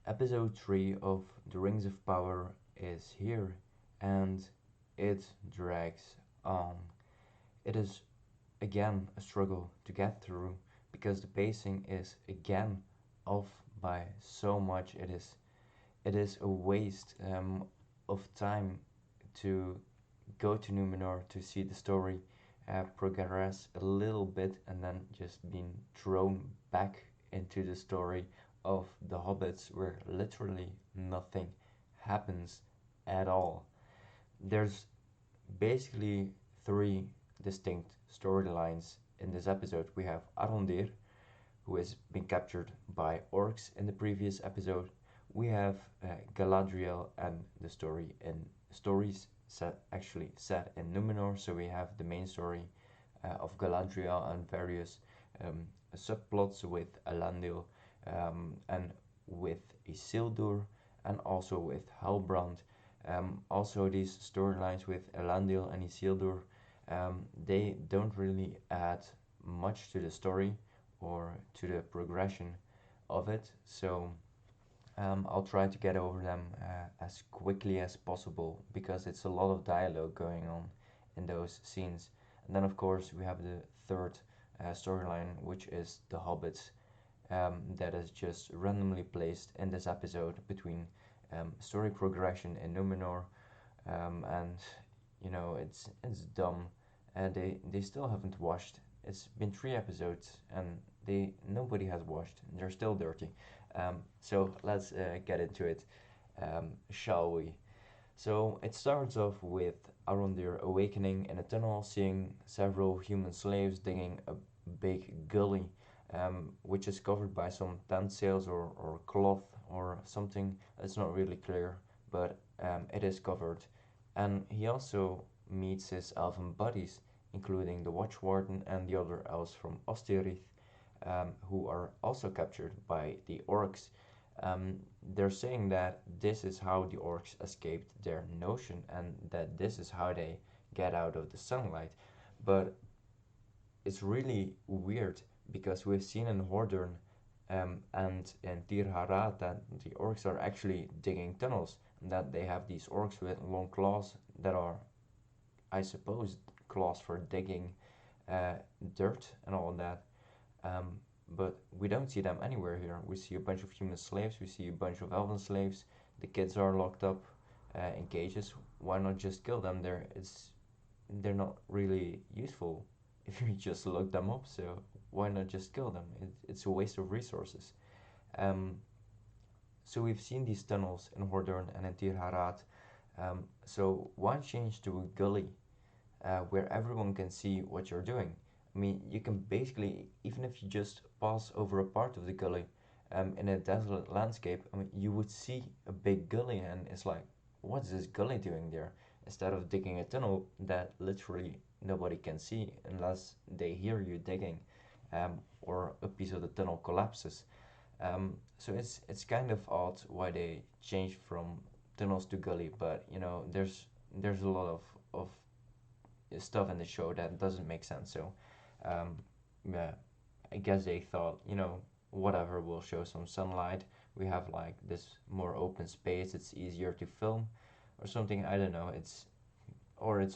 Episode 3 of The Rings of Power is here, and it drags on. It is again a struggle to get through because the pacing is again off by so much. It is a waste of time to go to Númenor to see the story progress a little bit and then just being thrown back into the story of the hobbits where literally nothing happens at all. There's basically three distinct storylines in this episode. We have Arondir, who has been captured by orcs in the previous episode. We have Galadriel and the stories set in Númenor. So we have the main story of Galadriel and various subplots with Elendil and with Isildur and also with Halbrand. Also, these storylines with Elendil and Isildur, they don't really add much to the story or to the progression of it. So I'll try to get over them as quickly as possible because it's a lot of dialogue going on in those scenes. And then, of course, we have the third storyline, which is the hobbits, that is just randomly placed in this episode between story progression in Númenor, and it's dumb. They still haven't washed. It's been 3 episodes and nobody has washed. They're still dirty. So let's get into it, shall we? So it starts off with Arondir awakening in a tunnel, seeing several human slaves digging a big gully, which is covered by some tent sails or cloth or something. It's not really clear, but it is covered. And he also meets his elven buddies, including the Watch Warden and the other elves from Osterith, who are also captured by the orcs. They're saying that this is how the orcs escaped their notion and that this is how they get out of the sunlight. But it's really weird because we've seen in Hordern and in Tir Harad that the orcs are actually digging tunnels and that they have these orcs with long claws that are, I suppose, claws for digging dirt and all that. Um, but we don't see them anywhere here. We see a bunch of human slaves, we see a bunch of elven slaves. The kids are locked up in cages. Why not just kill them? They're not really useful if you just look them up. So why not just kill them? It's a waste of resources. Um, so we've seen these tunnels in Hordern and in Tir Harad. So why change to a gully where everyone can see what you're doing? I mean, you can basically, even if you just pass over a part of the gully in a desolate landscape, I mean, you would see a big gully, and it's like, what's this gully doing there? Instead of digging a tunnel that literally nobody can see unless they hear you digging, or a piece of the tunnel collapses. So it's kind of odd why they changed from tunnels to gully, but there's a lot of stuff in the show that doesn't make sense. So um, yeah, I guess they thought, whatever, we'll show some sunlight. We have like this more open space. It's easier to film, or something. I don't know. It's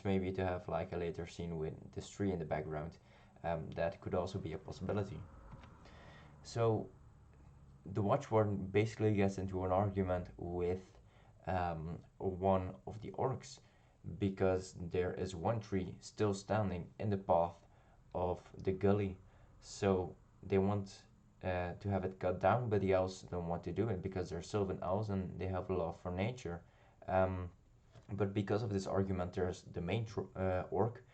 maybe to have like a later scene with this tree in the background. That could also be a possibility. So the Watchwarden basically gets into an argument with one of the orcs because there is one tree still standing in the path of the gully. So they want to have it cut down, but the elves don't want to do it because they're Sylvan elves and they have a love for nature. Um, but because of this argument, there's the main orc,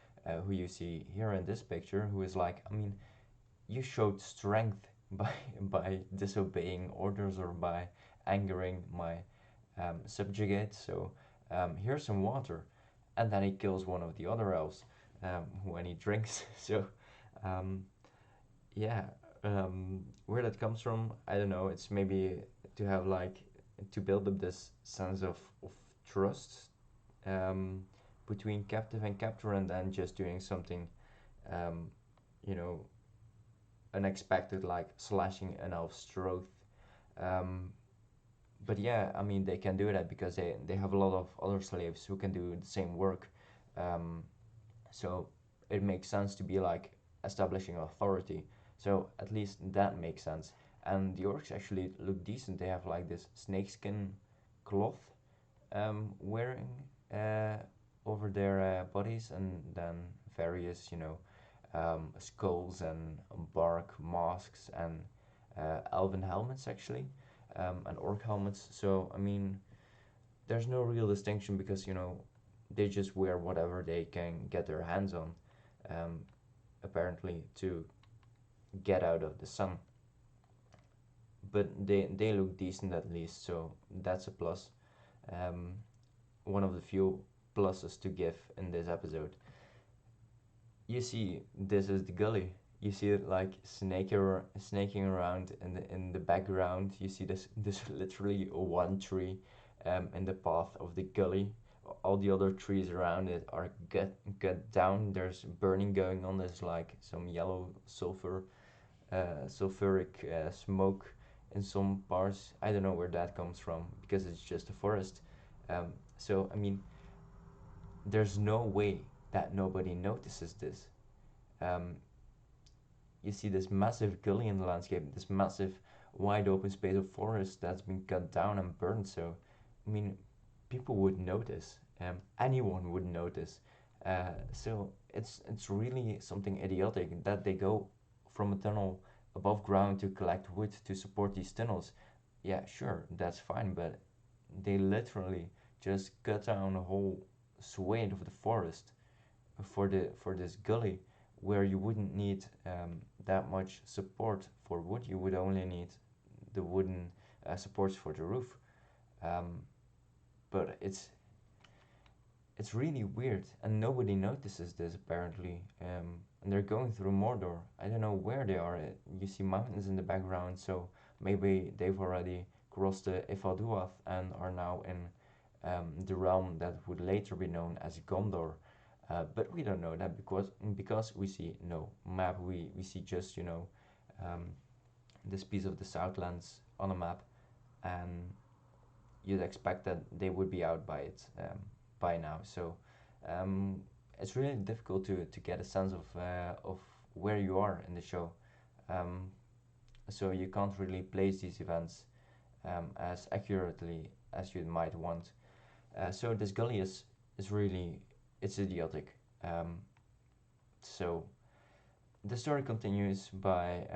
who you see here in this picture, who is like, I mean, you showed strength by disobeying orders or by angering my subjugate. So here's some water, and then he kills one of the other elves when he drinks. So um, yeah, where that comes from, I don't know. It's maybe to have like to build up this sense of trust um, between captive and captor, and then just doing something, um, you know, unexpected, like slashing an elf's throat. Um, But yeah, I mean, they can do that because they have a lot of other slaves who can do the same work. Um, so it makes sense to be like establishing authority. So at least that makes sense. And the orcs actually look decent. They have like this snakeskin cloth wearing uh, over their bodies, and then various, skulls and bark masks and elven helmets actually, and orc helmets. So I mean, there's no real distinction because they just wear whatever they can get their hands on, um, apparently to get out of the sun. But they look decent at least, so that's a plus. Um, One of the few pluses to give in this episode. You see, this is the gully. You see it like snaking around in the background. You see this literally one tree, in the path of the gully. All the other trees around it are cut down. There's burning going on. There's like some yellow sulfuric smoke in some parts. I don't know where that comes from because it's just a forest. So I mean, there's no way that nobody notices this. Um, you see this massive gully in the landscape, this massive wide open space of forest that's been cut down and burned. So, I mean, people would notice. Anyone would notice. So it's really something idiotic that they go from a tunnel above ground to collect wood to support these tunnels. Yeah, sure, that's fine, but they literally just cut down a whole swathe of the forest for this gully where you wouldn't need that much support for wood. You would only need the wooden supports for the roof. Um, but it's really weird, and nobody notices this apparently. And they're going through Mordor. I don't know where they are. You see mountains in the background, so maybe they've already crossed the Ifaduath and are now in the realm that would later be known as Gondor. But we don't know that because we see no map. We see just um, this piece of the Southlands on a map, and you'd expect that they would be out by it by now. So um, it's really difficult to get a sense of where you are in the show. Um, so you can't really place these events as accurately as you might want. So this gully is really it's idiotic. Um, so the story continues by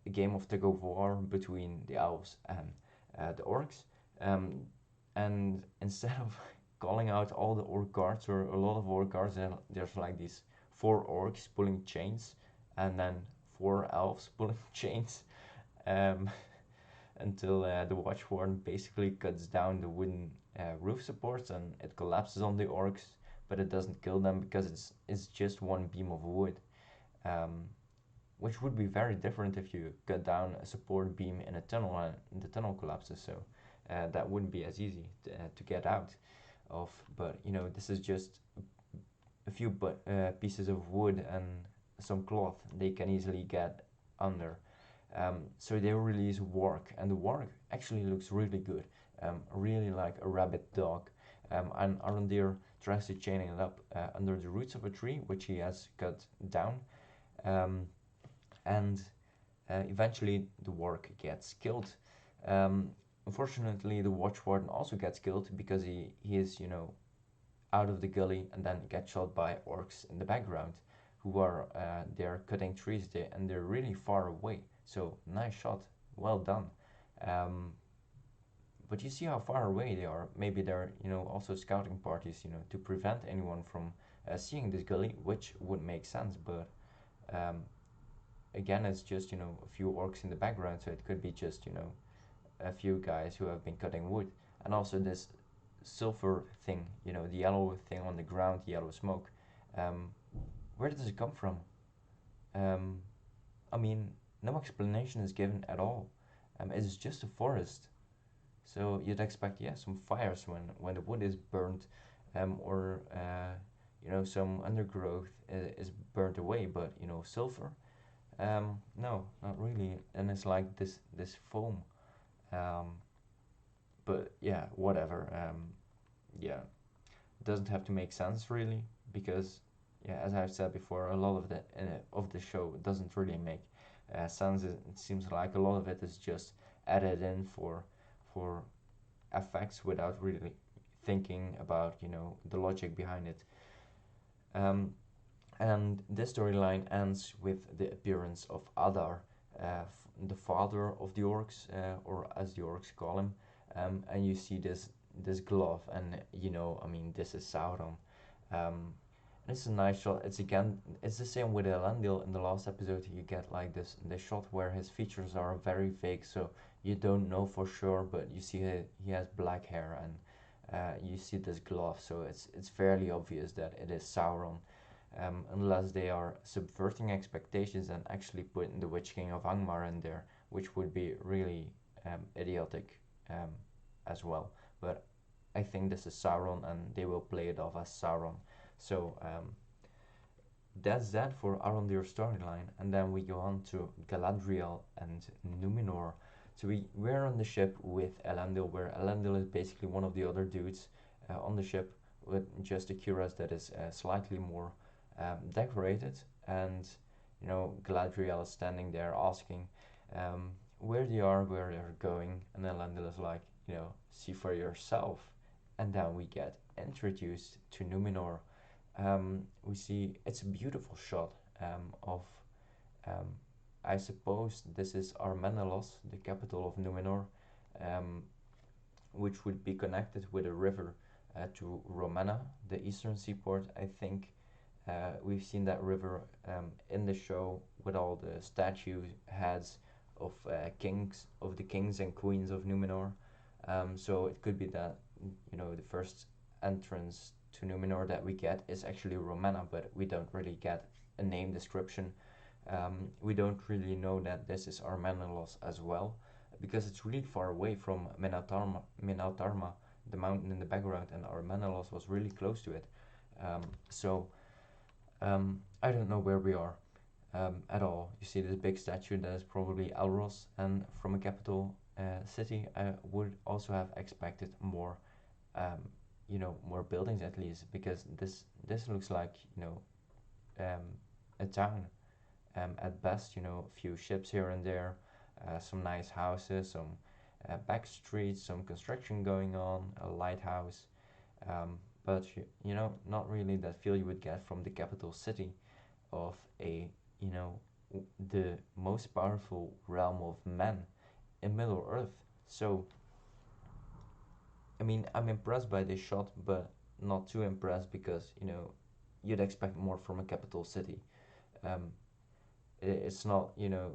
a game of tug of war between the elves and the orcs. Um, and instead of calling out all the orc guards or a lot of orc guards, there's like these four orcs pulling chains and then four elves pulling chains, um, until the watchwarden basically cuts down the wooden roof supports and it collapses on the orcs, but it doesn't kill them because it's just one beam of wood. Um, which would be very different if you cut down a support beam in a tunnel and the tunnel collapses. So that wouldn't be as easy to get out of. But this is just a few pieces of wood and some cloth they can easily get under. So they release Warg, and the Warg actually looks really good, really like a rabbit dog. And Arondir tries to chain it up under the roots of a tree, which he has cut down. Um, and eventually the Warg gets killed. Um, Unfortunately, the Watchwarden also gets killed because he is, out of the gully and then gets shot by orcs in the background who are they're cutting trees there and they're really far away. So nice shot, well done. Um, but you see how far away they are. Maybe they're also scouting parties to prevent anyone from seeing this gully, which would make sense. But um, again, it's just a few orcs in the background, so it could be just a few guys who have been cutting wood. And also this sulfur thing, the yellow thing on the ground, yellow smoke. Um, where does it come from? Um, I mean, no explanation is given at all. It's just a forest, so you'd expect some fires when the wood is burnt, or some undergrowth is burnt away. But sulfur, no, not really. And it's like this foam. Um, but yeah, whatever. Yeah, it doesn't have to make sense really, because yeah, as I've said before, a lot of the show doesn't really make sense. It seems like a lot of it is just added in for effects without really thinking about, you know, the logic behind it. Um, and this storyline ends with the appearance of Adar, the father of the orcs, or as the orcs call him. And you see this glove, and you know, I mean, this is Sauron. And it's a nice shot. It's the same with Elendil in the last episode. You get like this shot where his features are very fake, so you don't know for sure, but you see he has black hair, and you see this glove, so it's fairly obvious that it is Sauron, unless they are subverting expectations and actually putting the Witch King of Angmar in there, which would be really idiotic as well. But I think this is Sauron, and they will play it off as Sauron. So that's that for Arondir-storyline, and then we go on to Galadriel and Númenor. So we're on the ship with Elendil, where Elendil is basically one of the other dudes on the ship, with just a cuirass that is slightly more decorated, and you know, Galadriel is standing there asking where they are, where they're going, and Elendil is like, you know, see for yourself. And then we get introduced to Númenor. We see it's a beautiful shot of, um, I suppose this is Armenelos, the capital of Númenor, um, which would be connected with a river to Romena, the eastern seaport. I think we've seen that river in the show with all the statue heads of of the kings and queens of Númenor. So it could be that, you know, the first entrance to Númenor that we get is actually Romena, but we don't really get a name description. We don't really know that this is Armenelos as well, because it's really far away from Minautarma, the mountain in the background, and Armenelos was really close to it. So I don't know where we are at all. You see this big statue that is probably Elros, and from a capital city, I would also have expected more, you know, more buildings at least, because this looks like, you know, a town. At best, you know, a few ships here and there, some nice houses, some back streets, some construction going on, a lighthouse, but you know, not really that feel you would get from the capital city of a, you know, the most powerful realm of men in Middle Earth. So I mean, I'm impressed by this shot, but not too impressed, because you know, you'd expect more from a capital city. Um, it's not, you know,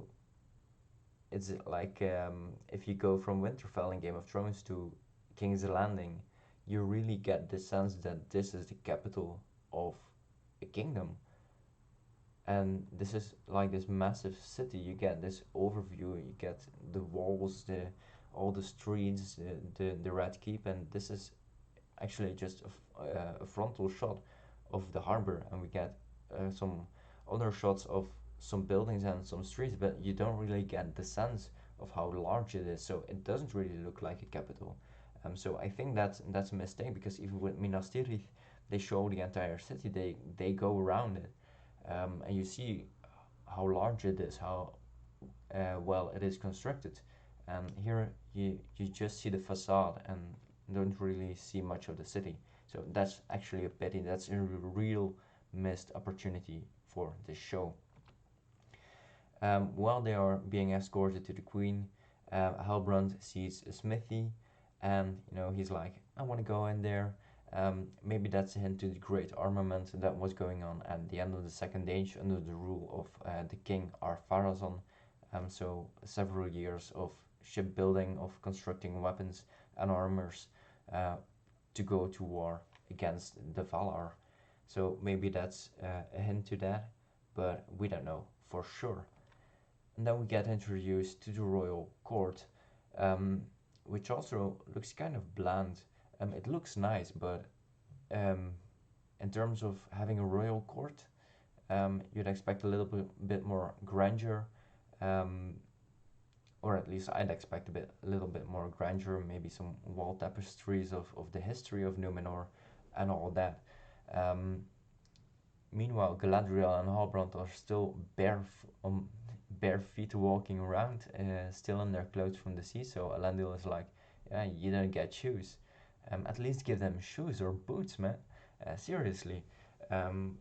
it's like if you go from Winterfell in Game of Thrones to King's Landing, you really get the sense that this is the capital of a kingdom, and this is like this massive city. You get this overview, you get the walls, the all the streets, the Red Keep, and this is actually just a frontal shot of the harbor, and we get some other shots of some buildings and some streets, but you don't really get the sense of how large it is, so it doesn't really look like a capital. So I think that's a mistake, because even with Minas Tirith, they show the entire city, they go around it, and you see how large it is, how well it is constructed. Here you just see the facade and don't really see much of the city. So that's actually a pity. That's a real missed opportunity for this show. While they are being escorted to the queen, Halbrand sees a smithy, and you know, he's like, I want to go in there. Maybe that's a hint to the great armament that was going on at the end of the Second Age under the rule of the king Ar-Pharazôn. So several years of shipbuilding, of constructing weapons and armors uh, to go to war against the Valar. So maybe that's a hint to that, but we don't know for sure. And then we get introduced to the royal court, um, which also looks kind of bland. It looks nice, but um, in terms of having a royal court, you'd expect a little bit more grandeur. Um, or at least I'd expect a little bit more grandeur, maybe some wall tapestries of the history of Númenor and all that. Um, Meanwhile, Galadriel and Halbrand are still bare feet walking around, still in their clothes from the sea. So Elendil is like, "Yeah, you don't get shoes. At least give them shoes or boots, man. Seriously." Um,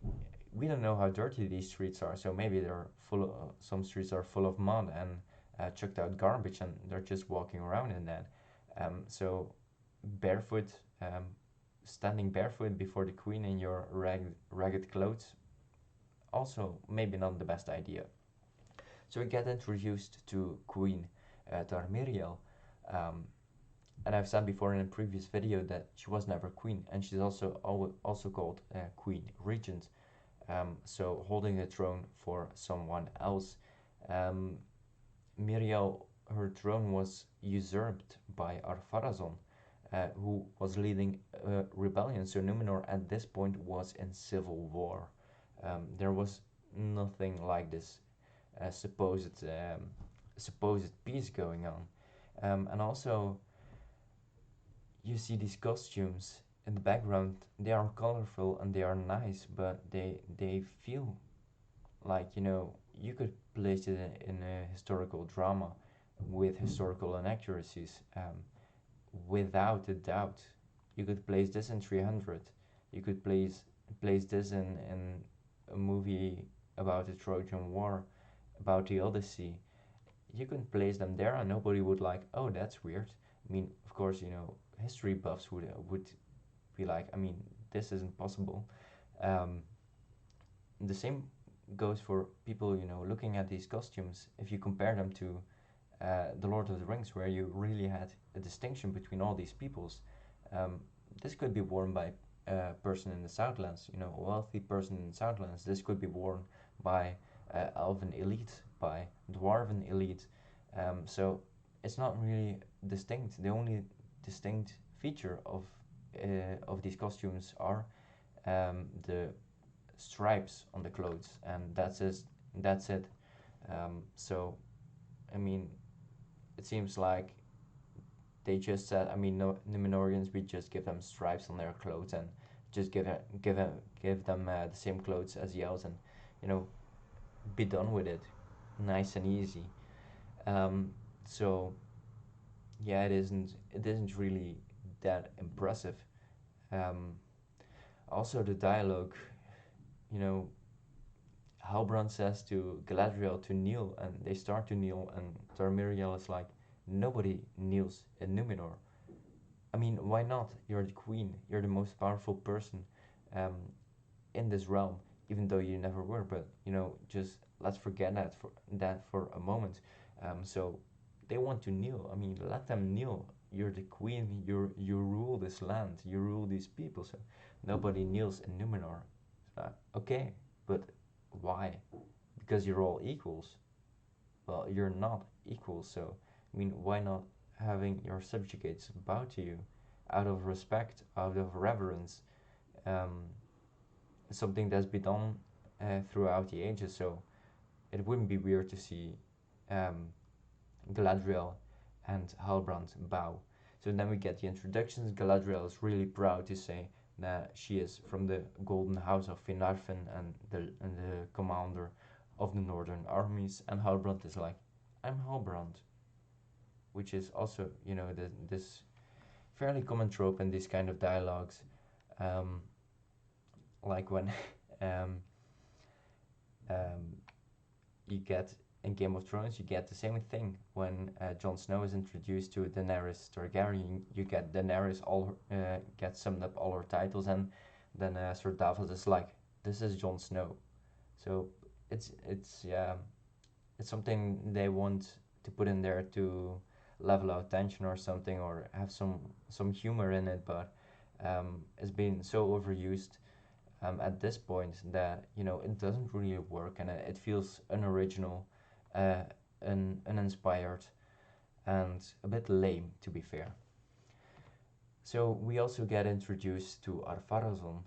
we don't know how dirty these streets are, so maybe some streets are full of mud and chucked out garbage, and they're just walking around in that. So barefoot, standing barefoot before the queen in your ragged clothes, also maybe not the best idea. So we get introduced to Queen Tarmiriel, um, and I've said before in a previous video that she was never queen, and she's also called Queen Regent, so holding the throne for someone else. Um, Miriel, her throne was usurped by Ar-Pharazôn, who was leading a rebellion. So Númenor at this point was in civil war. There was nothing like this supposed peace going on, and also you see these costumes in the background. They are colorful and they are nice, but they feel like, you could place it in a historical drama with historical inaccuracies, without a doubt. You could place this in 300. You could place this in a movie about the Trojan War, about the Odyssey. You could place them there and nobody would like, oh, that's weird. I mean, of course, history buffs would be like, I mean, this isn't possible. Um, the same goes for people, looking at these costumes. If you compare them to the Lord of the Rings, where you really had a distinction between all these peoples, this could be worn by a person in the Southlands, a wealthy person in the Southlands. This could be worn by elven elite, by dwarven elite. So it's not really distinct. The only distinct feature of these costumes are the stripes on the clothes, and that's it. So I mean, it seems like they just said, I mean, no, Númenorians, we just give them stripes on their clothes and just give them the same clothes as the elves, and you know be done with it, nice and easy. So yeah, it isn't really that impressive. Um, Also the dialogue, you know, Halbrand says to Galadriel to kneel, and they start to kneel, and Tarmiriel is like, nobody kneels in Númenor. I mean, why not? You're the queen. You're the most powerful person um, in this realm, even though you never were. But just let's forget that for a moment. So they want to kneel. I mean, let them kneel. You're the queen. You rule this land. You rule these people. So nobody kneels in Númenor. Okay, but why? Because you're all equals. Well, you're not equal. So I mean, why not having your subjugates bow to you out of respect, out of reverence? Um, Something that's been done throughout the ages. So it wouldn't be weird to see um, Galadriel and Halbrand bow. So then we get the introductions. Galadriel is really proud to say that she is from the Golden House of Finarfin and the commander of the Northern armies. And Halbrand is like, I'm Halbrand, which is also, this fairly common trope in these kind of dialogues. Um, like when um, um, you get in Game of Thrones, you get the same thing when Jon Snow is introduced to Daenerys Targaryen. You get Daenerys get summed up all her titles, and then Sir Davos is like, "This is Jon Snow." So it's something they want to put in there to level out tension or something, or have some humor in it, but it's been so overused at this point that it doesn't really work, and it feels unoriginal, uh, uninspired, and a bit lame, to be fair. So we also get introduced to Ar-Pharazôn,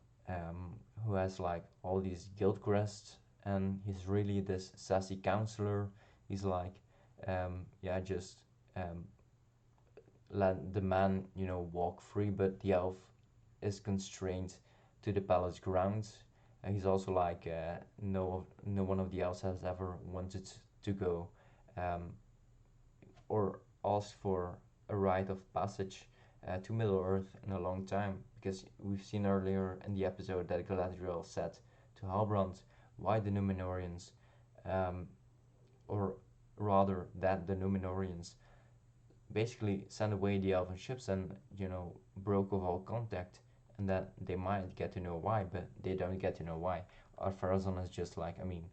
who has like all these guild crests, and he's really this sassy counselor. He's like yeah, just um, let the man, you know, walk free, but the elf is constrained to the palace grounds. He's also like, no one of the elves has ever wanted to go um, or ask for a rite of passage to Middle Earth in a long time, because we've seen earlier in the episode that Galadriel said to Halbrand, why the Númenóreans, um, or rather that the Númenóreans basically sent away the elven ships and, you know, broke off all contact, and that they might get to know why, but they don't get to know why. Ar-Pharazôn is just like, I mean,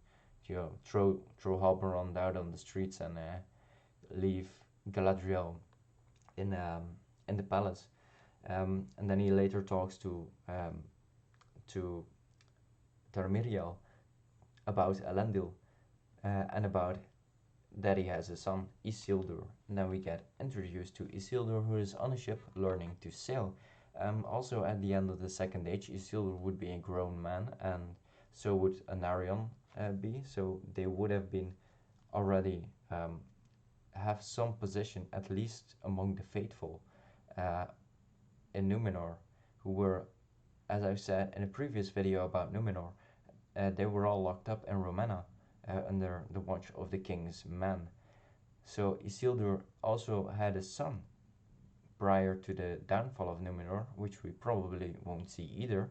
you know, throw Halbrand out on the streets and leave Galadriel in um, in the palace. And then he later talks to Tarmiriel about Elendil, and about that he has a son, Isildur. And then we get introduced to Isildur, who is on a ship learning to sail. Also, at the end of the Second Age, Isildur would be a grown man, and so would Anarion be. So they would have been already have some position, at least among the faithful uh, in Númenor, who were, as I said in a previous video about Númenor, they were all locked up in Romena under the watch of the king's men. So Isildur also had a son prior to the downfall of Númenor, which we probably won't see either.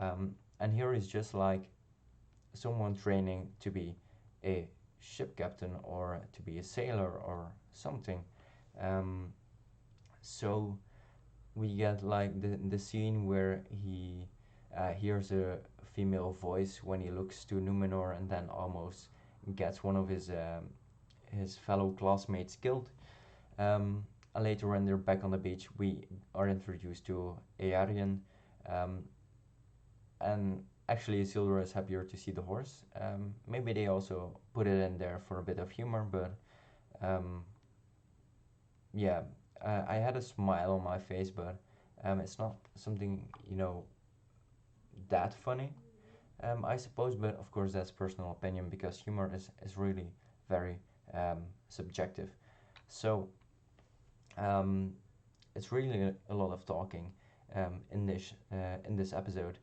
And here is just like someone training to be a ship captain or to be a sailor or something. Um, so we get like the scene where he hears a female voice when he looks to Númenor, and then almost gets one of his fellow classmates killed. And later, when they're back on the beach, we are introduced to Eärien, um, and actually Isildur is happier to see the horse. Maybe they also put it in there for a bit of humor, but um, yeah, I had a smile on my face, but it's not something, you know, that funny, I suppose. But of course, that's personal opinion, because humor is really very subjective. So it's really a lot of talking in this episode,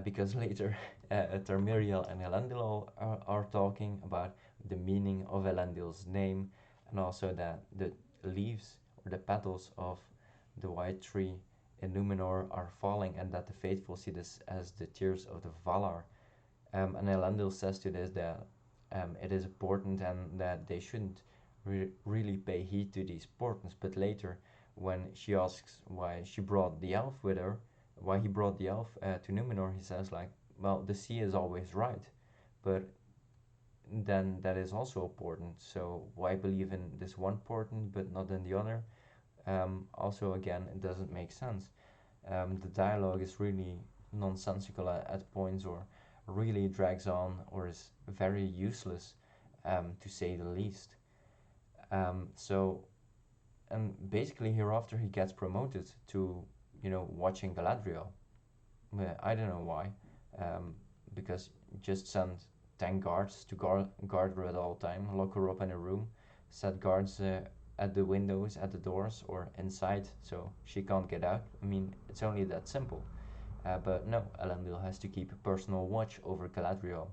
because later Tarmiriel and Elendil are talking about the meaning of Elendil's name, and also that the leaves or the petals of the white tree in Númenor are falling, and that the faithful see this as the tears of the Valar. And Elendil says to this that it is important and that they shouldn't really pay heed to these portents. But later, when she asks why she brought the elf with her, why he brought the elf to Númenor, he says like, well, the sea is always right, but then that is also important. So why believe in this one portent but not in the other? Also, again, it doesn't make sense. The dialogue is really nonsensical at points, or really drags on, or is very useless, to say the least. So, and basically hereafter he gets promoted to, you know, watching Galadriel. I don't know why, because just send 10 guards to guard her at all time, lock her up in a room, set guards at the windows, at the doors, or inside, so she can't get out. I mean, it's only that simple. But no, Elendil has to keep a personal watch over Galadriel,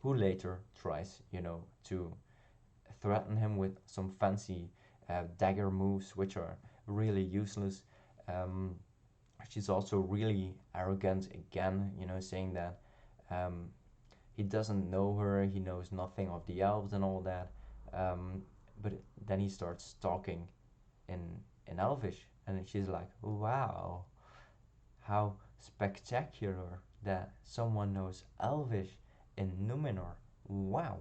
who later tries, you know, to threaten him with some fancy dagger moves, which are really useless. Um, she's also really arrogant again, you know, saying that um, he doesn't know her, he knows nothing of the elves and all that. Um, but then he starts talking in Elvish, and she's like, "Wow, how spectacular that someone knows Elvish in Númenor! Wow!"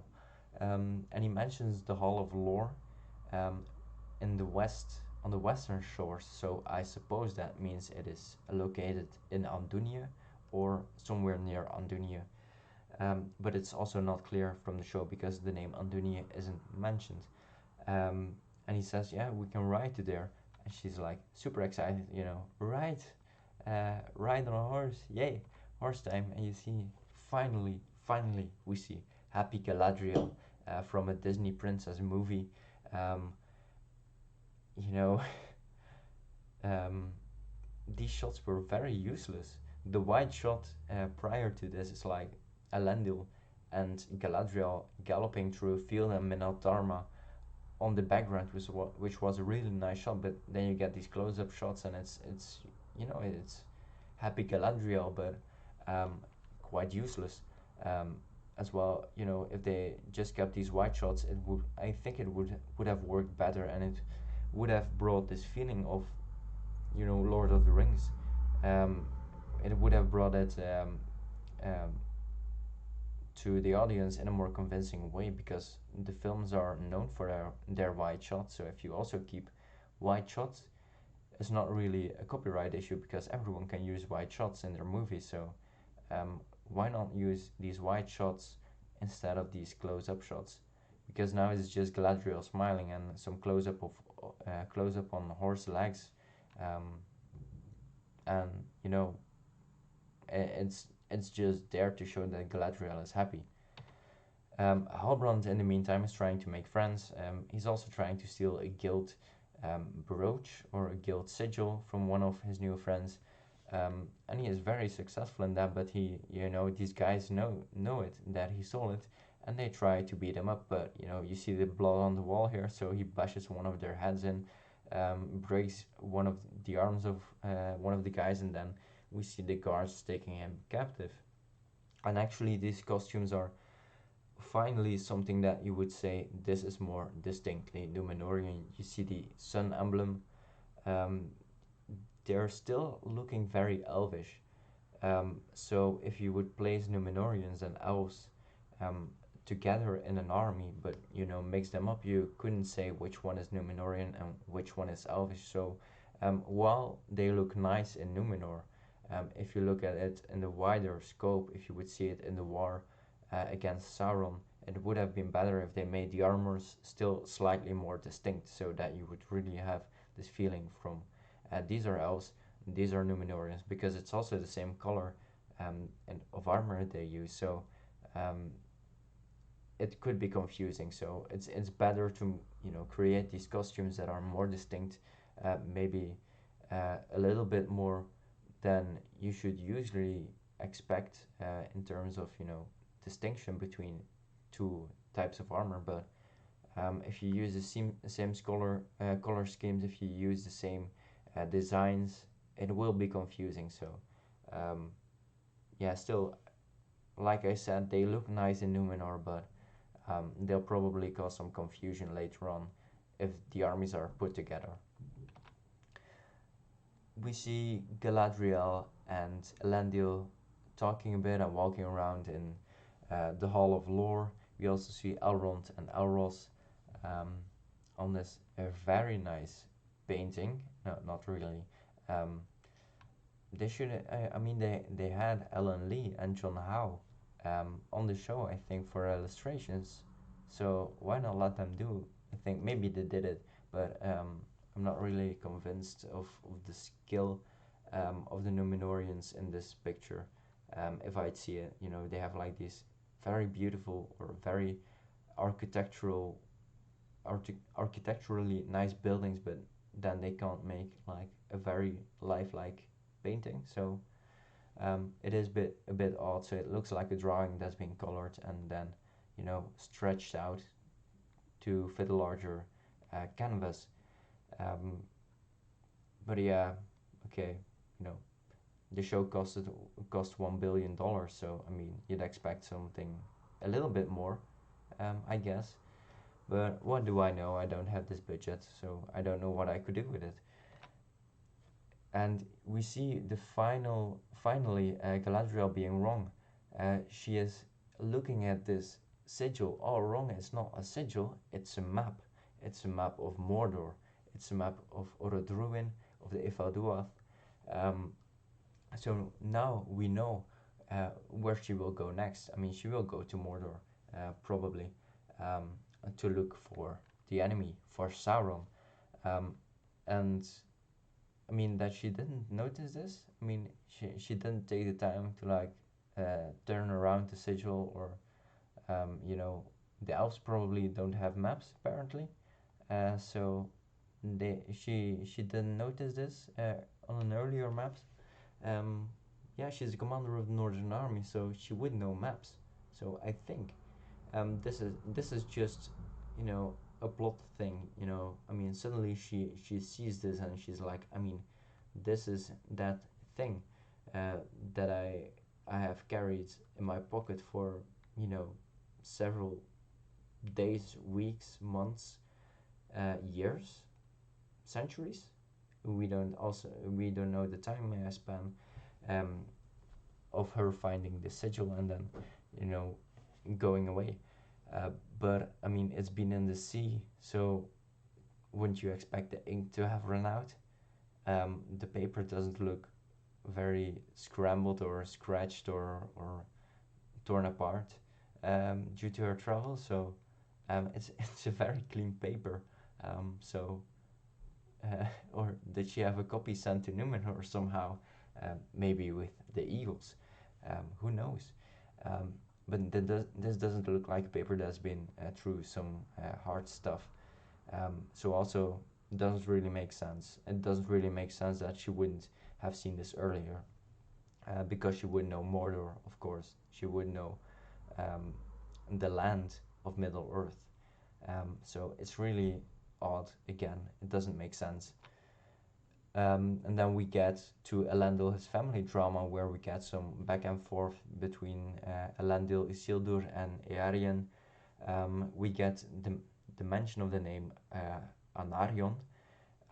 And he mentions the Hall of Lore um, in the west, on the western shores. So I suppose that means it is located in Andunia or somewhere near Andunia. But it's also not clear from the show because the name Andunia isn't mentioned. Um, and he says, "Yeah, we can ride to there." And she's like super excited, you know, ride on a horse, yay, horse time. And you see, finally, we see happy Galadriel from a Disney princess movie. Um, you know, um, these shots were very useless. The wide shot prior to this is like Elendil and Galadriel galloping through a field and Minas Dharma on the background, which was a really nice shot. But then you get these close-up shots, and it's it's happy Galadriel, but quite useless. Um, as well, if they just kept these wide shots, I think it would have worked better, and it would have brought this feeling of Lord of the Rings. Um, it would have brought it um, to the audience in a more convincing way, because the films are known for their wide shots. So if you also keep wide shots, it's not really a copyright issue, because everyone can use wide shots in their movies. So why not use these wide shots instead of these close-up shots? Because now it's just Galadriel smiling and some close-up on horse legs, um, and it's just there to show that Galadriel is happy. Halbrand, in the meantime, is trying to make friends. He's also trying to steal a guild brooch or a guild sigil from one of his new friends, and he is very successful in that. But these guys know it, that he stole it, and they try to beat him up. But you see the blood on the wall here, so he bashes one of their heads in, breaks one of the arms of one of the guys, and then we see the guards taking him captive. And actually, these costumes are finally something that you would say this is more distinctly Númenorian. You see the sun emblem. Um, they're still looking very elvish. So if you would place Númenorians and elves together in an army, but mix them up, you couldn't say which one is Númenorian and which one is elvish. So while they look nice in Númenor, if you look at it in the wider scope, if you would see it in the war against Sauron, it would have been better if they made the armors still slightly more distinct, so that you would really have this feeling from these are elves, these are Númenorians, because it's also the same color and of armor they use. So it could be confusing. So it's better to create these costumes that are more distinct, maybe a little bit more than you should usually expect in terms of distinction between two types of armor. But if you use the same color schemes, if you use the same designs, it will be confusing. So yeah, still, like I said, they look nice in Numenor, but they'll probably cause some confusion later on if the armies are put together. We see Galadriel and Elendil talking a bit and walking around in the Hall of Lore. We also see Elrond and Elros um, on this very nice painting. No, not really. Um, they should. I mean, they had Alan Lee and John Howe on the show, I think, for illustrations. So why not let them do? I think maybe they did it, but I'm not really convinced of the skill of the Númenóreans in this picture. If I'd see it, they have like these very beautiful or very architecturally nice buildings, but then they can't make like a very lifelike painting. So it is a bit odd. So it looks like a drawing that's been colored and then stretched out to fit a larger canvas. Um, but yeah, okay, the show cost $1 billion, so I mean you'd expect something a little bit more, I guess. But what do I know? I don't have this budget, so I don't know what I could do with it. And we see the finally Galadriel being wrong. She is looking at this sigil. All wrong. It's not a sigil. It's a map. It's a map of Mordor. It's a map of Orodruin, of the Ivalduath. Um, so now we know where she will go next. I mean, she will go to Mordor, probably, um, to look for the enemy, for Sauron. Um, and I mean, that she didn't notice this. I mean, she didn't take the time to like turn around the sigil or, um, you know, the elves probably don't have maps apparently, so she didn't notice this on an earlier maps. Um, yeah, she's the commander of the Northern Army, so she would know maps. So I think this is just, you know, a plot thing. You know, I mean, suddenly she sees this and she's like, I mean, this is that thing uh, that I have carried in my pocket for, you know, several days, weeks, months, years, centuries. We don't know the time span um, of her finding the sigil and then, you know, going away. Uh, but I mean, it's been in the sea, so wouldn't you expect the ink to have run out? The paper doesn't look very scrambled or scratched or torn apart due to her travel. So it's it's a very clean paper. So or did she have a copy sent to Númenor somehow? Maybe with the eagles. Who knows? Um, but this doesn't look like a paper that's been through some hard stuff. So also doesn't really make sense. It doesn't really make sense that she wouldn't have seen this earlier, because she would know Mordor, of course. She would know um, the land of Middle Earth. So it's really odd. Again, it doesn't make sense. And then we get to Elendil, his family drama, where we get some back and forth between Elendil, Isildur, and Eärien. We get the mention of the name Anarion,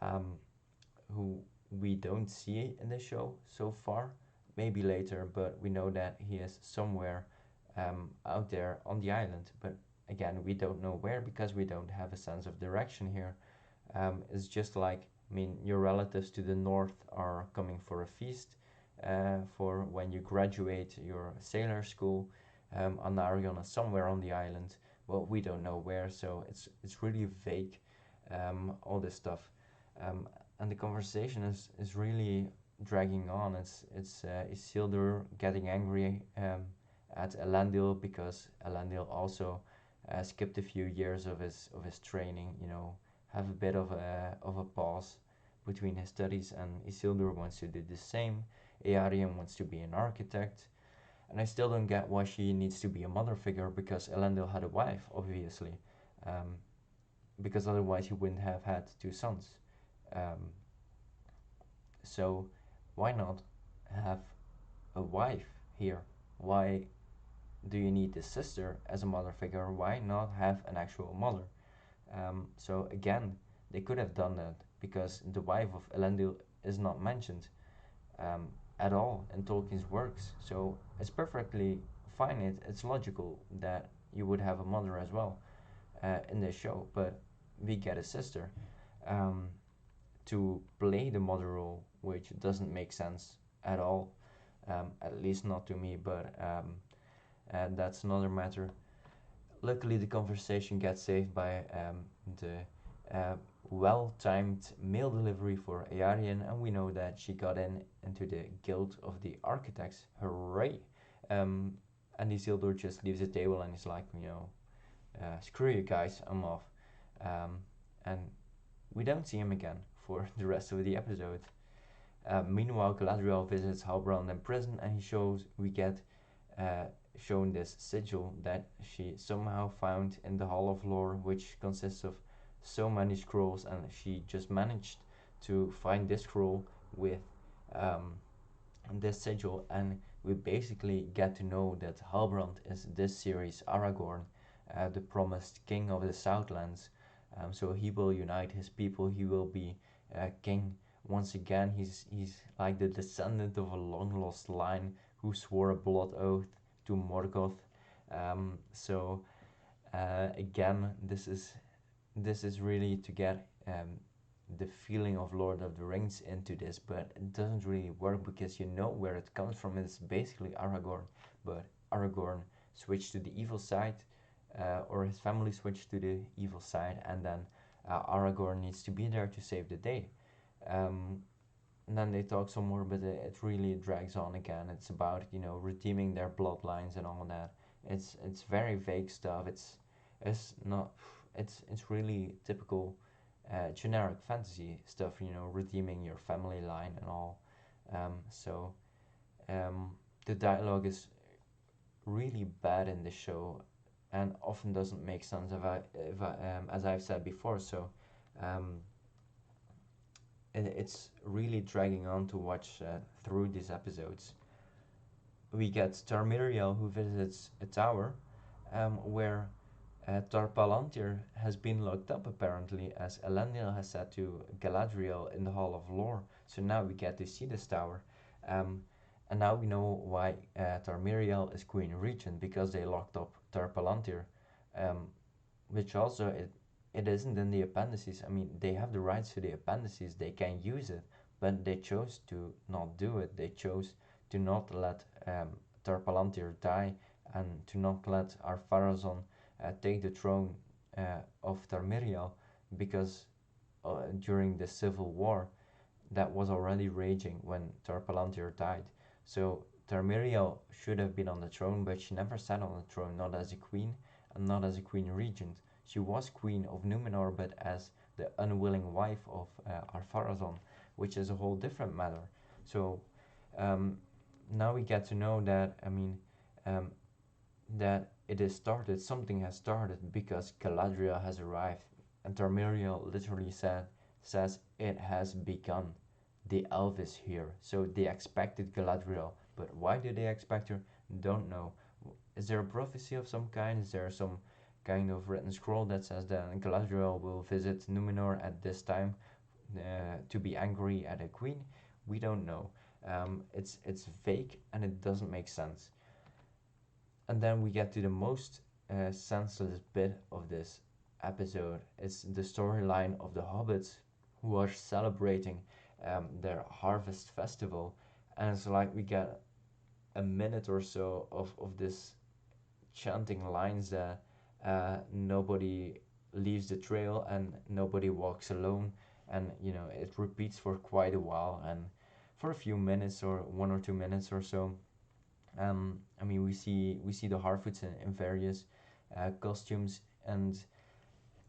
um, who we don't see in the show so far. Maybe later, but we know that he is somewhere out there on the island. But again, we don't know where because we don't have a sense of direction here. It's just like, I mean, your relatives to the north are coming for a feast for when you graduate your sailor school. Anarion is somewhere on the island. Well, we don't know where, so it's really vague. All this stuff, and the conversation is really dragging on. It's Isildur getting angry at Elendil because Elendil also skipped a few years of his training. You know, have a bit of a pause between his studies, and Isildur wants to do the same. Eärien wants to be an architect, and I still don't get why she needs to be a mother figure because Elendil had a wife, obviously, um, because otherwise he wouldn't have had two sons. Um, so why not have a wife here? Why do you need a sister as a mother figure? Why not have an actual mother? So again, they could have done that because the wife of Elendil is not mentioned um, at all in Tolkien's works. So it's perfectly fine. It's logical that you would have a mother as well in this show, but we get a sister um, to play the mother role, which doesn't make sense at all, at least not to me, but and that's another matter. Luckily, the conversation gets saved by the well-timed mail delivery for Eärien, and we know that she got into the Guild of the Architects. Hooray! Um, and Isildur just leaves the table and is like, you know, screw you guys, I'm off. Um, and we don't see him again for the rest of the episode. Meanwhile, Galadriel visits Halbrand in prison, and we get uh, shown this sigil that she somehow found in the Hall of Lore, which consists of so many scrolls, and she just managed to find this scroll with um, this sigil, and we basically get to know that Halbrand is this series Aragorn, the promised king of the Southlands. So he will unite his people. He will be king once again. He's like the descendant of a long lost line who swore a blood oath to Morgoth. Again, this is really to get the feeling of Lord of the Rings into this, but it doesn't really work because you know where it comes from. It's basically Aragorn, but Aragorn switched to the evil side, or his family switched to the evil side, and then Aragorn needs to be there to save the day. Um, and then they talk some more, but it really drags on again. It's about, you know, redeeming their bloodlines and all that. It's very vague stuff. It's not. It's really typical, generic fantasy stuff. You know, redeeming your family line and all. So the dialogue is really bad in the show, and often doesn't make sense. If I as I've said before. So um, it's really dragging on to watch through these episodes. We get Tarmiriel, who visits a tower where Tar-Palantir has been locked up apparently, as Elendil has said to Galadriel in the Hall of Lore. So now we get to see this tower. Um, and now we know why Tarmiriel is Queen Regent, because they locked up Tar-Palantir. Um, which also, it isn't in the appendices. I mean, they have the rights to the appendices, they can use it, but they chose to not do it. They chose to not let Tar-Palantir die, and to not let Ar-Pharazôn take the throne of Tarmiriel, because during the civil war that was already raging when Tar-Palantir died. So Tarmiriel should have been on the throne, but she never sat on the throne, not as a queen and not as a queen regent. She was queen of Númenor, but as the unwilling wife of Ar-Pharazôn, which is a whole different matter. So um, now we get to know that, I mean, um, that it is started, something has started, because Galadriel has arrived, and Tarmiriel literally says it has begun. The elf is here. So they expected Galadriel, but why do they expect her? Don't know. Is there a prophecy of some kind? Is there some kind of written scroll that says that Galadriel will visit Númenor at this time to be angry at a queen? We don't know. It's fake and it doesn't make sense. And then we get to the most senseless bit of this episode. It's the storyline of the hobbits who are celebrating their harvest festival. And it's like we get a minute or so of this chanting lines that nobody leaves the trail and nobody walks alone. And you know, it repeats for quite a while, and for a few minutes, or 1 or 2 minutes or so. I mean, we see the Harfoots in various costumes, and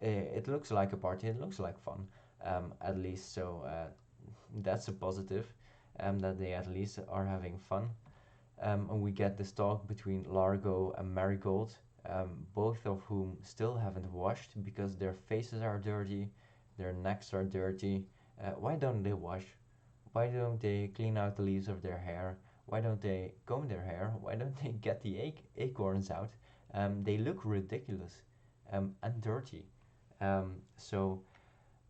it looks like a party. It looks like fun, at least. So that's a positive, that they at least are having fun. And we get this talk between Largo and Marigold, both of whom still haven't washed because their faces are dirty, their necks are dirty. Why don't they wash? Why don't they clean out the leaves of their hair? Why don't they comb their hair? Why don't they get the acorns out? They look ridiculous and dirty. So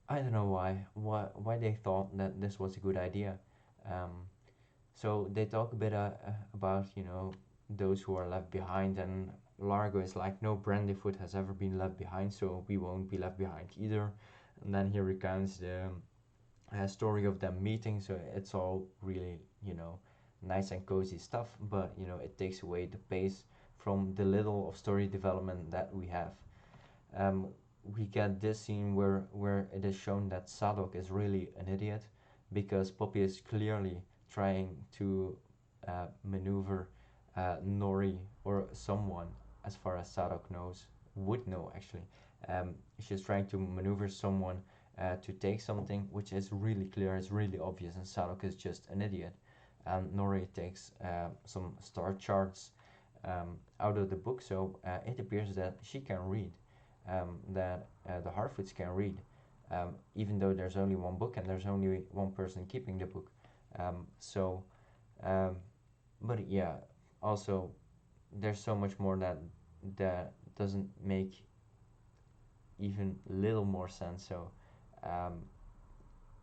I don't know why they thought that this was a good idea. Um, so they talk a bit about, you know, those who are left behind, and Largo is like, no Brandyfoot has ever been left behind, so we won't be left behind either. And then he recounts the story of them meeting, so it's all really, you know, nice and cozy stuff, but you know, it takes away the pace from the little of story development that we have. Um, we get this scene where it is shown that Sadok is really an idiot, because Poppy is clearly trying to maneuver Nori, or someone, as far as Sadok knows, would know actually. She's trying to maneuver someone to take something which is really clear, it's really obvious, and Sadok is just an idiot. And Nori takes some star charts out of the book, so it appears that she can read, that the Harfoots can read, even though there's only one book and there's only one person keeping the book. So, um, but yeah, also there's so much more that doesn't make even little more sense. So, um,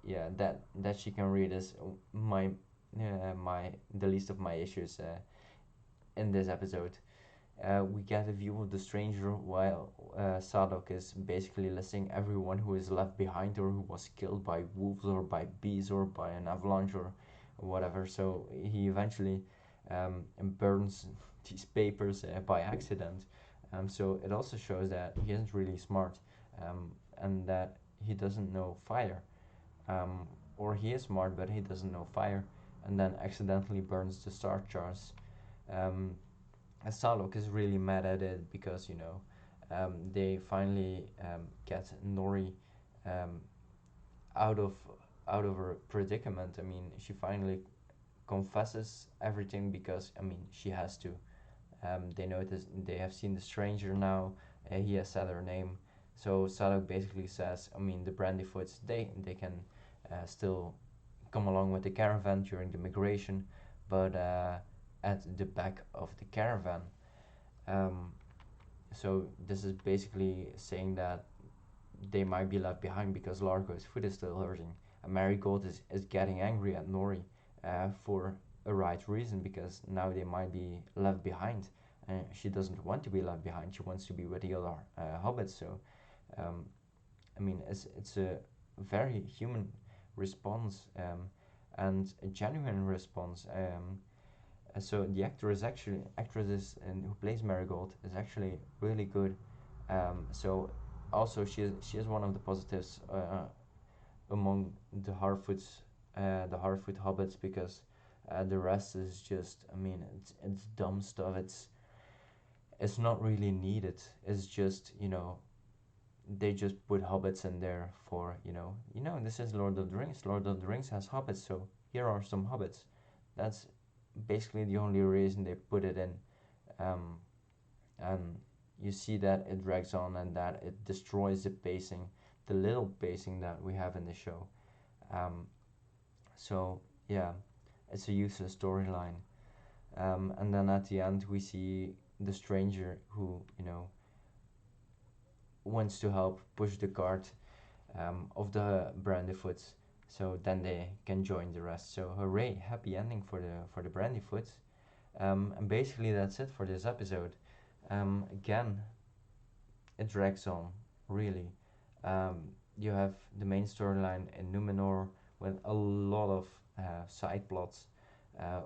yeah, that she can read is my the least of my issues in this episode. We get a view of the stranger while Sadok is basically listing everyone who is left behind, or who was killed by wolves or by bees or by an avalanche or whatever. So he eventually burns these papers by accident. So it also shows that he isn't really smart, and that he doesn't know fire. Um, or he is smart but he doesn't know fire, and then accidentally burns the star charts. Um, and Salok is really mad at it because, you know, they finally get Nori um, out of her predicament. I mean, she finally confesses everything because I mean she has to. They notice they have seen the stranger now. He has said her name, so Sadok basically says, I mean, the Brandyfoots they can still come along with the caravan during the migration, but at the back of the caravan. Um, so this is basically saying that they might be left behind because Largo's foot is still hurting. And Marigold is getting angry at Nori for a right reason because now they might be left behind. And she doesn't want to be left behind. She wants to be with the other hobbits. So, um, I mean, it's a very human response and a genuine response. So the actress is and who plays Marigold is actually really good. So also she is one of the positives among the Harfoot hobbits because the rest is just I mean it's dumb stuff. It's not really needed. It's just they just put hobbits in there for this is Lord of the Rings. Lord of the Rings has hobbits, so here are some hobbits. That's basically the only reason they put it in, um, and you see that it drags on and that it destroys the pacing, the little pacing that we have in the show. Um, so yeah, it's a useless storyline. And then at the end we see the stranger who wants to help push the cart of the Brandyfoots, so then they can join the rest. So hooray, happy ending for the Brandyfoots. And basically that's it for this episode. Again, it drags on really. You have the main storyline in Númenor with a lot of side plots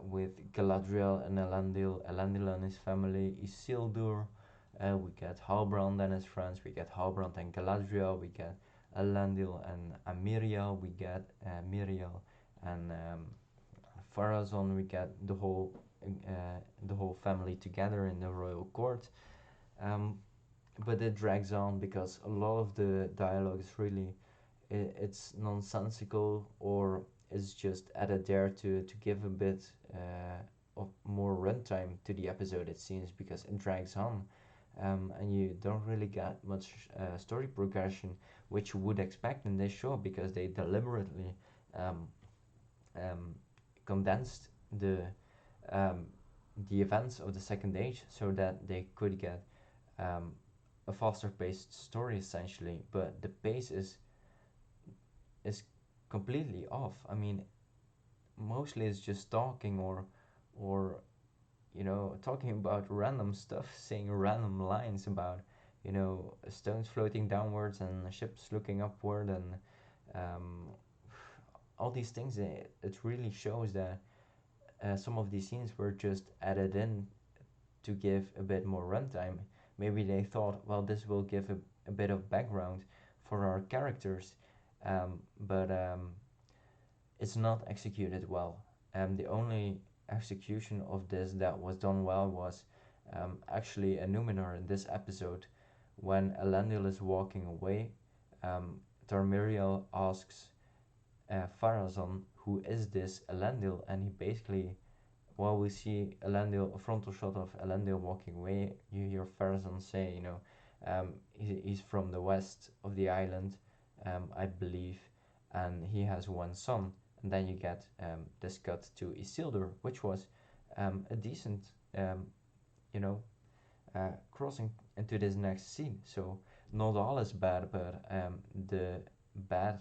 with Galadriel and Elendil, Elendil and his family, Isildur. We get Halbrand and his friends. We get Halbrand and Galadriel. We get Elendil and Amiriel. We get Miriel and Pharazôn. We get the whole family together in the royal court. Um, but it drags on because a lot of the dialogue is really it's nonsensical or is just added there to give a bit of more runtime to the episode, it seems, because it drags on, and you don't really get much story progression, which you would expect in this show because they deliberately um, um, condensed um, the events of the Second Age so that they could get um, a faster paced story essentially, but the pace is completely off. I mean, mostly it's just talking or talking about random stuff, saying random lines about stones floating downwards and ships looking upward and um, all these things. It really shows that some of these scenes were just added in to give a bit more runtime. Maybe they thought, well, this will give a bit of background for our characters, but it's not executed well. The only execution of this that was done well was actually a Númenor in this episode. When Elendil is walking away, um, Tarmiriel asks Pharazôn, who is this Elendil? And he basically, while we see Elendil, a frontal shot of Elendil walking away, you hear Pharazôn say, he's from the west of the island, I believe, and he has one son. And then you get this cut to Isildur, which was a decent, you know, crossing into this next scene. So not all is bad, but the bad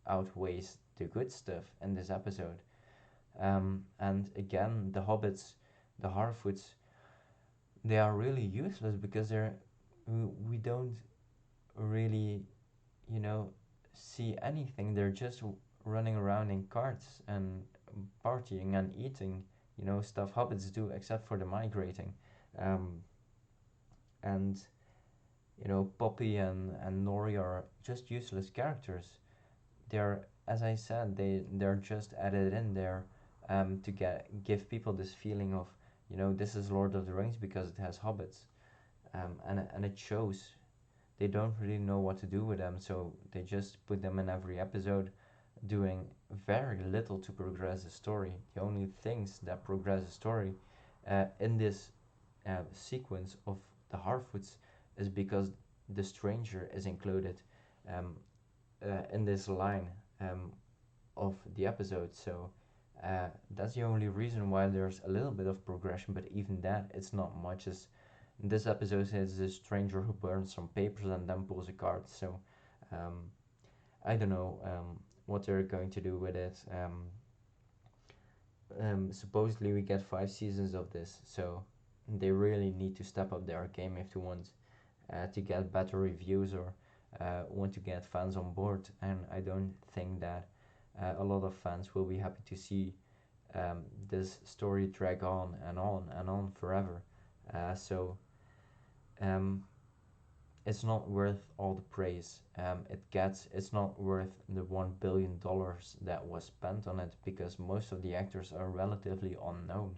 outweighs the good stuff in this episode. And again, the hobbits, the Harfoots, they are really useless because we don't really, you know, see anything. They're just running around in carts and partying and eating, stuff hobbits do, except for the migrating. Um, and Poppy and Nori are just useless characters. They're, as I said, they're just added in there to give people this feeling of this is Lord of the Rings because it has hobbits, and it shows. they don't really know what to do with them, so they just put them in every episode, doing very little to progress the story. The only things that progress the story in this sequence of the Harfoots is because the stranger is included um, in this line um, of the episode. So that's the only reason why there's a little bit of progression, but even that, it's not much. As this episode says, the stranger who burns some papers and then pulls a card. So um, I don't know what they're going to do with it. Supposedly we get 5 seasons of this, so they really need to step up their game if they want to get better reviews or want to get fans on board. And I don't think that a lot of fans will be happy to see this story drag on and on and on forever. So um, it's not worth all the praise it's not worth the $1 billion that was spent on it, because most of the actors are relatively unknown.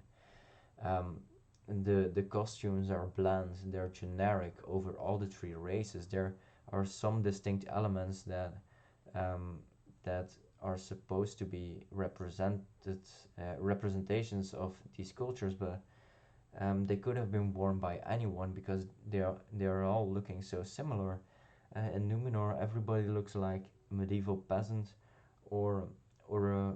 um, the costumes are bland, they're generic over all the three races. There are some distinct elements um, that are supposed to be representations of these cultures, but they could have been worn by anyone because they are all looking so similar. In Númenor, everybody looks like a medieval peasant, or a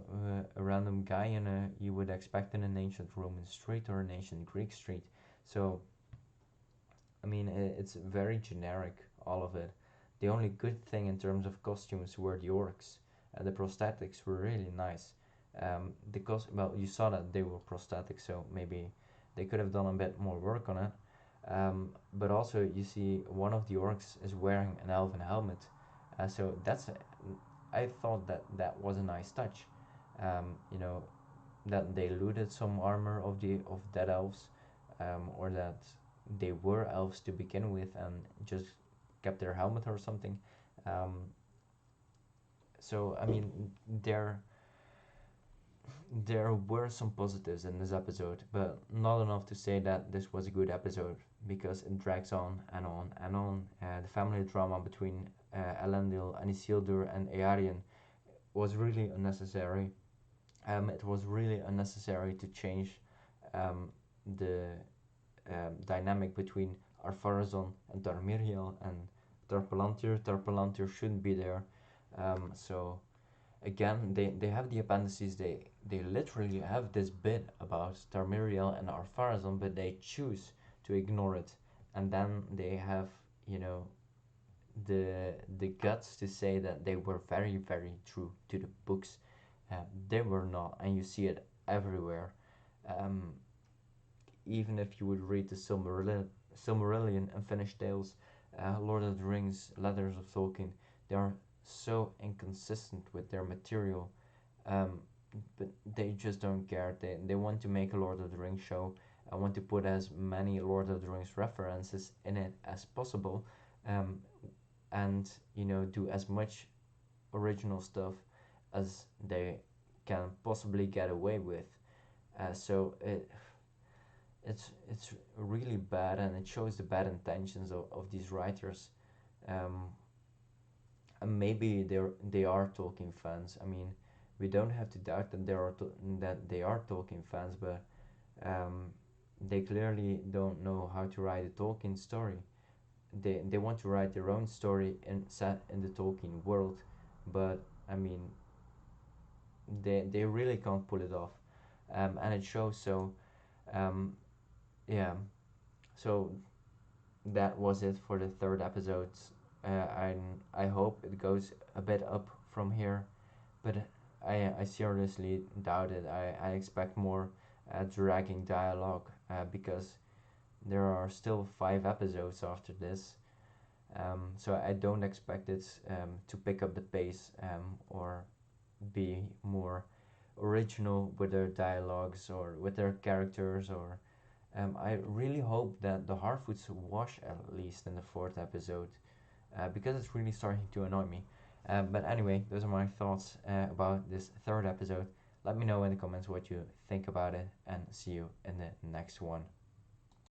random guy you would expect in an ancient Roman street or an ancient Greek street. So I mean, it's very generic, all of it. The only good thing in terms of costumes were the orcs. The prosthetics were really nice. Well, you saw that they were prosthetic, so maybe they could have done a bit more work on it. But also, you see, one of the orcs is wearing an elven helmet, so I thought that that was a nice touch. You know, that they looted some armor of dead elves, or that they were elves to begin with and just kept their helmet or something. Um, so I mean, there there were some positives in this episode, but not enough to say that this was a good episode, because it drags on and on and on. The family drama between Elendil and Isildur and Eärien was really unnecessary. It was really unnecessary to change um, the dynamic between Ar-Pharazôn and Tarmiriel and Tarpalantir. Tarpalantir shouldn't be there. So again, they have the appendices. They literally have this bit about Tarmiriel and Ar-Pharazôn, but they choose to ignore it. And then they have, you know, the guts to say that they were very very true to the books. They were not, and you see it everywhere. Um, Even if you would read the Silmarillion and Finnish Tales, Lord of the Rings, Letters of Tolkien, they are so inconsistent with their material. Um, but they just don't care. They want to make a Lord of the Rings show. I want to put as many Lord of the Rings references in it as possible, um, and do as much original stuff as they can possibly get away with. So it's really bad, and it shows the bad intentions of these writers. Um, and maybe they are Tolkien fans. I mean, we don't have to doubt that they are Tolkien fans, but um, they clearly don't know how to write a Tolkien story. They want to write their own story set in the Tolkien world, but I mean, they really can't pull it off, and it shows. So um, yeah, so that was it for the third episode. I hope it goes a bit up from here, but I seriously doubt it. I expect more dragging dialogue, because there are still 5 episodes after this. So I don't expect it to pick up the pace, or be more original with their dialogues or with their characters. Or I really hope that the Harfoots wash at least in the fourth episode, because it's really starting to annoy me. But anyway, those are my thoughts about this third episode. Let me know in the comments what you think about it, and see you in the next one.